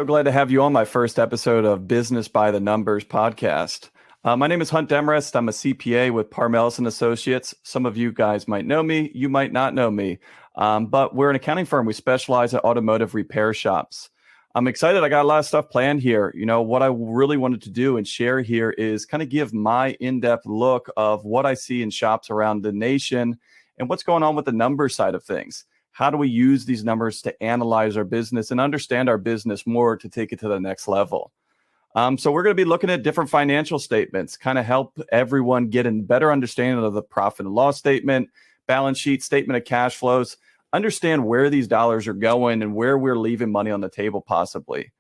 glad to have you on my first episode of Business by the Numbers podcast. My name is Hunt Demarest. I'm a CPA with Parmelis and Associates. Some of you guys might know me. You might not know me. But we're an accounting firm. We specialize in automotive repair shops. I'm excited. I got a lot of stuff planned here. You know, what I really wanted to do and share here is kind of give my in-depth look of what I see in shops around the nation and what's going on with the numbers side of things. How do we use these numbers to analyze our business and understand our business more to take it to the next level? So we're going to be looking at different financial statements, kind of help everyone get a better understanding of the profit and loss statement, balance sheet, statement of cash flows, understand where these dollars are going and where we're leaving money on the table possibly.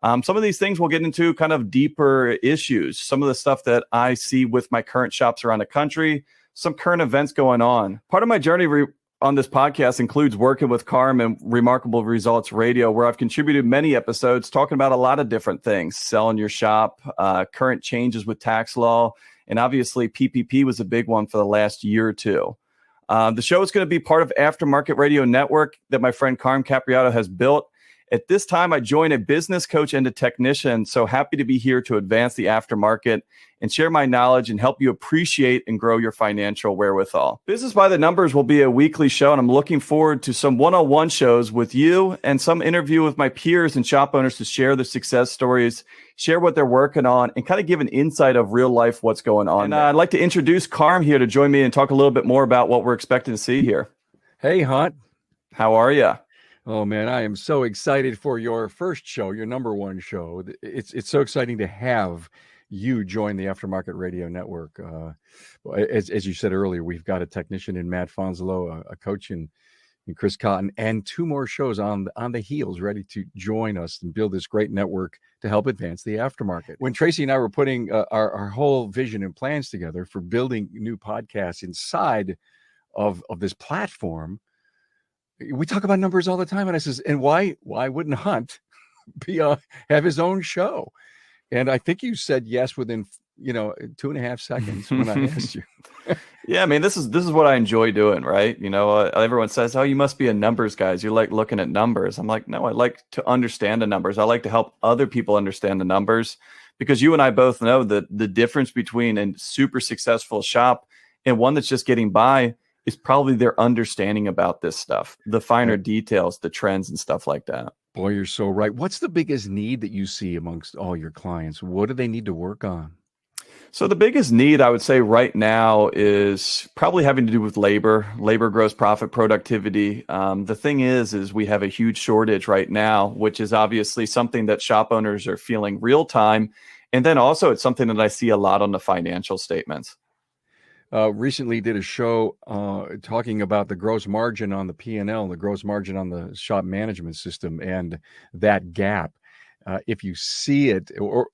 Some of these things we'll get into kind of deeper issues, some of the stuff that I see with my current shops around the country, some current events going on. Part of my journey on this podcast includes working with Carm and Remarkable Results Radio, where I've contributed many episodes talking about a lot of different things, selling your shop, current changes with tax law, and obviously PPP was a big one for the last year or two. The show is going to be part of Aftermarket Radio Network that my friend Carm Capriotto has built. At this time, I join a business coach and a technician, so happy to be here to advance the aftermarket and share my knowledge and help you appreciate and grow your financial wherewithal. Business by the Numbers will be a weekly show, and I'm looking forward to some one-on-one shows with you and some interview with my peers and shop owners to share their success stories, share what they're working on, and kind of give an insight of real life what's going on. And I'd like to introduce Carm here to join me and talk a little bit more about what we're expecting to see here. Hey, Hunt. How are you? Oh, man, I am so excited for your first show, your number one show. It's so exciting to have you join the Aftermarket Radio Network. As you said earlier, we've got a technician in Matt Fonzolo, a coach in Chris Cotton, and two more shows on the heels ready to join us and build this great network to help advance the aftermarket. When Tracy and I were putting our whole vision and plans together for building new podcasts inside of this platform, we talk about numbers all the time, and I says, and why wouldn't Hunt have his own show? And I think you said yes within 2.5 seconds when I asked you. Yeah, I mean, this is what I enjoy doing, right? You know, everyone says, "Oh, you must be a numbers guy. You like looking at numbers." I'm like, no, I like to understand the numbers. I like to help other people understand the numbers, because you and I both know that the difference between a super successful shop and one that's just getting by is probably their understanding about this stuff, the finer details, the trends and stuff like that. Boy, you're so right. What's the biggest need that you see amongst all your clients? What do they need to work on? So the biggest need I would say right now is probably having to do with labor, gross profit, productivity. The thing is we have a huge shortage right now, which is obviously something that shop owners are feeling real time. And then also it's something that I see a lot on the financial statements. Recently did a show talking about the gross margin on the P&L, the gross margin on the shop management system, and that gap. If you see it, or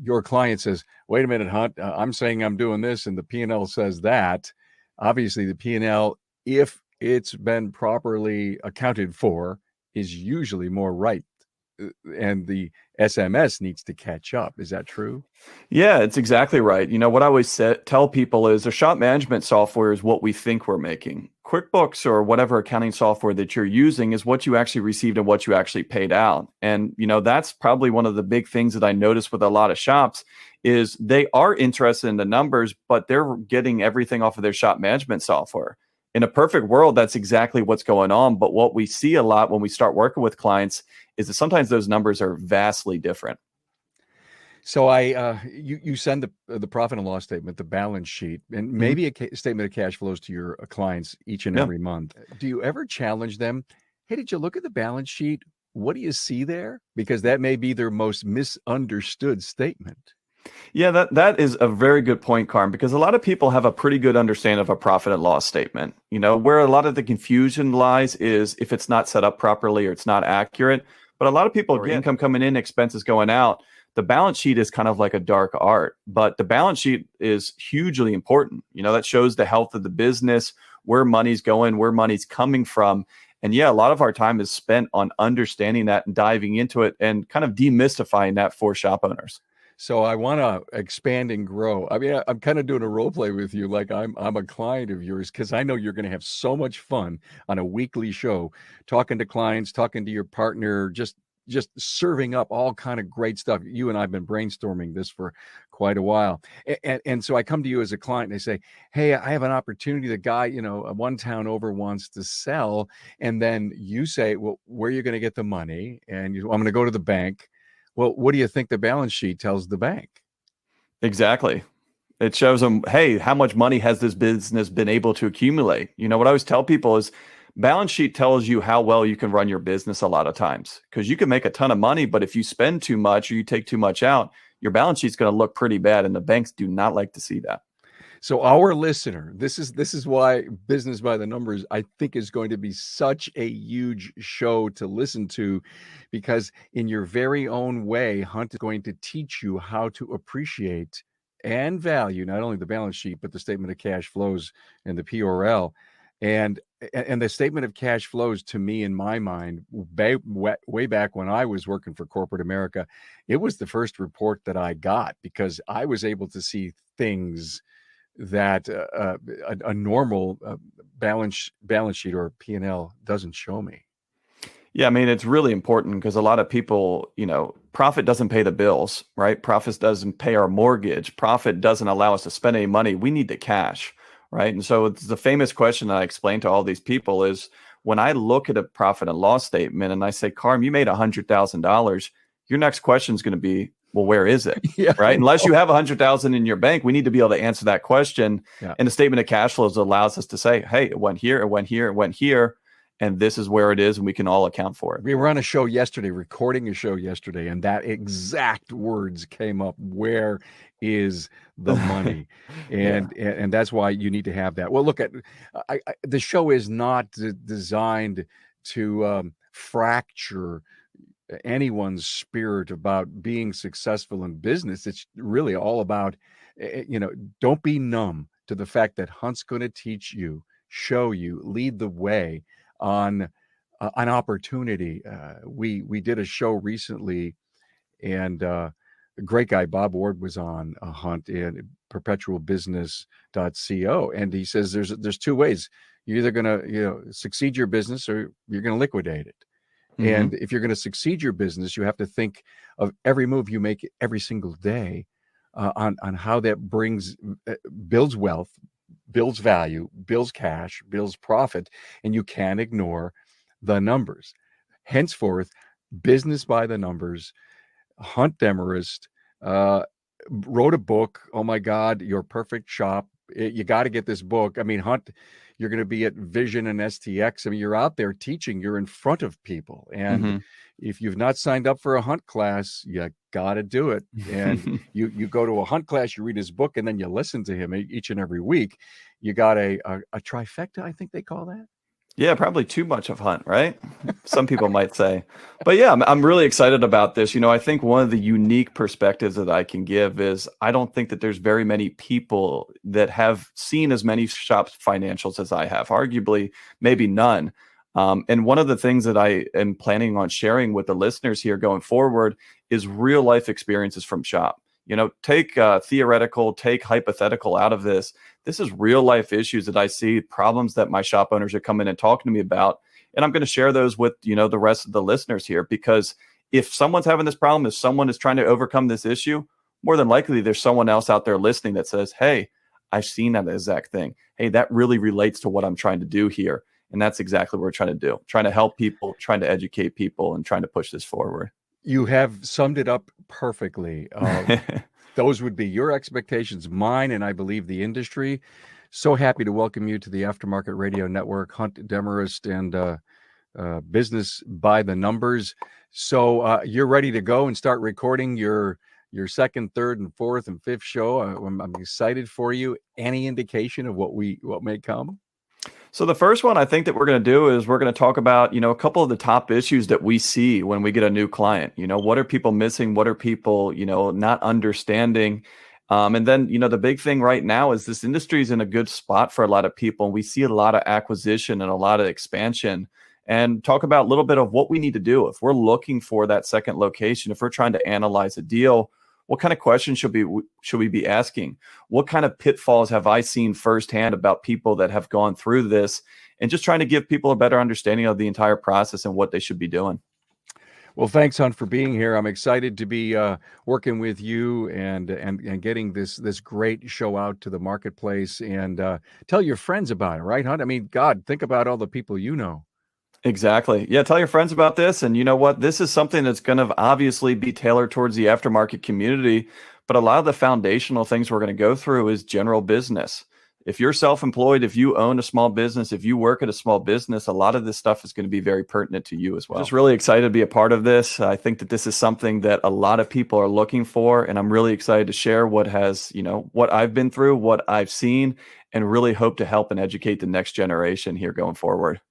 your client says, wait a minute, Hunt, I'm saying I'm doing this, and the P&L says that, obviously the P&L, if it's been properly accounted for, is usually more right. And the SMS needs to catch up. Is that true? Yeah, it's exactly right. You know, what I always tell people is the shop management software is what we think we're making. QuickBooks or whatever accounting software that you're using is what you actually received and what you actually paid out. And, you know, that's probably one of the big things that I notice with a lot of shops is they are interested in the numbers, but they're getting everything off of their shop management software. In a perfect world, that's exactly what's going on. But what we see a lot when we start working with clients is that sometimes those numbers are vastly different. So you send the profit and loss statement, the balance sheet, and maybe a statement of cash flows to your clients each and every month. Do you ever challenge them? Hey, did you look at the balance sheet? What do you see there? Because that may be their most misunderstood statement. Yeah, that is a very good point, Carm, because a lot of people have a pretty good understanding of a profit and loss statement. You know, where a lot of the confusion lies is if it's not set up properly or it's not accurate. But a lot of people get income coming in, expenses going out. The balance sheet is kind of like a dark art, but the balance sheet is hugely important. You know, that shows the health of the business, where money's going, where money's coming from. And yeah, a lot of our time is spent on understanding that and diving into it and kind of demystifying that for shop owners. So I want to expand and grow. I mean, I'm kind of doing a role play with you, like I'm a client of yours, because I know you're going to have so much fun on a weekly show, talking to clients, talking to your partner, just just serving up all kind of great stuff. You and I have been brainstorming this for quite a while. And so I come to you as a client and I say, hey, I have an opportunity. The guy, one town over wants to sell. And then you say, well, where are you going to get the money? And I'm going to go to the bank. Well, what do you think the balance sheet tells the bank? Exactly. It shows them, hey, how much money has this business been able to accumulate? What I always tell people is balance sheet tells you how well you can run your business a lot of times, because you can make a ton of money, but if you spend too much or you take too much out, your balance sheet's going to look pretty bad, and the banks do not like to see that. So our listener, this is why Business by the Numbers, I think, is going to be such a huge show to listen to, because in your very own way, Hunt is going to teach you how to appreciate and value not only the balance sheet, but the statement of cash flows and the PRL. And the statement of cash flows, to me, in my mind, way back when I was working for corporate America, it was the first report that I got, because I was able to see things that a normal balance sheet or P&L doesn't show me. Yeah, I mean, it's really important, because a lot of people, profit doesn't pay the bills, right? Profit doesn't pay our mortgage. Profit doesn't allow us to spend any money. We need the cash, right? And so it's the famous question that I explain to all these people is, when I look at a profit and loss statement and I say, Carm, you made $100,000, your next question is going to be, well, where is it? Yeah, right? Unless you have 100,000 in your bank, we need to be able to answer that question. Yeah. And the statement of cash flows allows us to say, hey, it went here, it went here, it went here, and this is where it is, and we can all account for it. We were on a show yesterday, recording a show yesterday, and that exact words came up. Where is the money? And that's why you need to have that. Well, look, the show is not designed to fracture anyone's spirit about being successful in business. It's really all about, don't be numb to the fact that Hunt's going to teach you, show you, lead the way on an opportunity. We did a show recently, and a great guy, Bob Ward, was on Hunt in perpetualbusiness.co, and he says there's two ways. You're either going to succeed your business, or you're going to liquidate it. Mm-hmm. And if you're going to succeed your business, you have to think of every move you make every single day on how that builds wealth, builds value, builds cash, builds profit, and you can't ignore the numbers. Henceforth, Business by the Numbers. Hunt Demarest wrote a book. Oh my God, Your Perfect Shop. You got to get this book. I mean, Hunt, you're going to be at Vision and STX. I mean, you're out there teaching. You're in front of people. And if you've not signed up for a Hunt class, you got to do it. And you go to a Hunt class, you read his book, and then you listen to him each and every week. You got a trifecta, I think they call that. Yeah, probably too much of Hunt, right? Some people might say. But yeah, I'm really excited about this. I think one of the unique perspectives that I can give is I don't think that there's very many people that have seen as many shop's financials as I have, arguably maybe none. And one of the things that I am planning on sharing with the listeners here going forward is real life experiences from shop. Take theoretical, take hypothetical out of this. This is real life issues that I see, problems that my shop owners are coming and talking to me about. And I'm going to share those with, the rest of the listeners here, because if someone's having this problem, if someone is trying to overcome this issue, more than likely there's someone else out there listening that says, hey, I've seen that exact thing. Hey, that really relates to what I'm trying to do here. And that's exactly what we're trying to do, trying to help people, trying to educate people, and trying to push this forward. You have summed it up perfectly. Those would be your expectations, mine, and I believe the industry. So happy to welcome you to the Aftermarket Radio Network, Hunt Demarest, and Business by the Numbers. So you're ready to go and start recording your second, third, and fourth, and fifth show. I'm excited for you. Any indication of what may come? So the first one I think that we're going to do is we're going to talk about, a couple of the top issues that we see when we get a new client. What are people missing? What are people, not understanding? And then, the big thing right now is this industry is in a good spot for a lot of people. And we see a lot of acquisition and a lot of expansion, and talk about a little bit of what we need to do. If we're looking for that second location, if we're trying to analyze a deal, what kind of questions should we be asking? What kind of pitfalls have I seen firsthand about people that have gone through this, and just trying to give people a better understanding of the entire process and what they should be doing? Well, thanks, Hunt, for being here. I'm excited to be working with you and getting this great show out to the marketplace. And tell your friends about it, right, Hunt? I mean, God, think about all the people you know. Exactly. Yeah, tell your friends about this. And you know what? This is something that's going to obviously be tailored towards the aftermarket community. But a lot of the foundational things we're going to go through is general business. If you're self-employed, if you own a small business, if you work at a small business, a lot of this stuff is going to be very pertinent to you as well. Just really excited to be a part of this. I think that this is something that a lot of people are looking for, and I'm really excited to share what I've been through, what I've seen, and really hope to help and educate the next generation here going forward.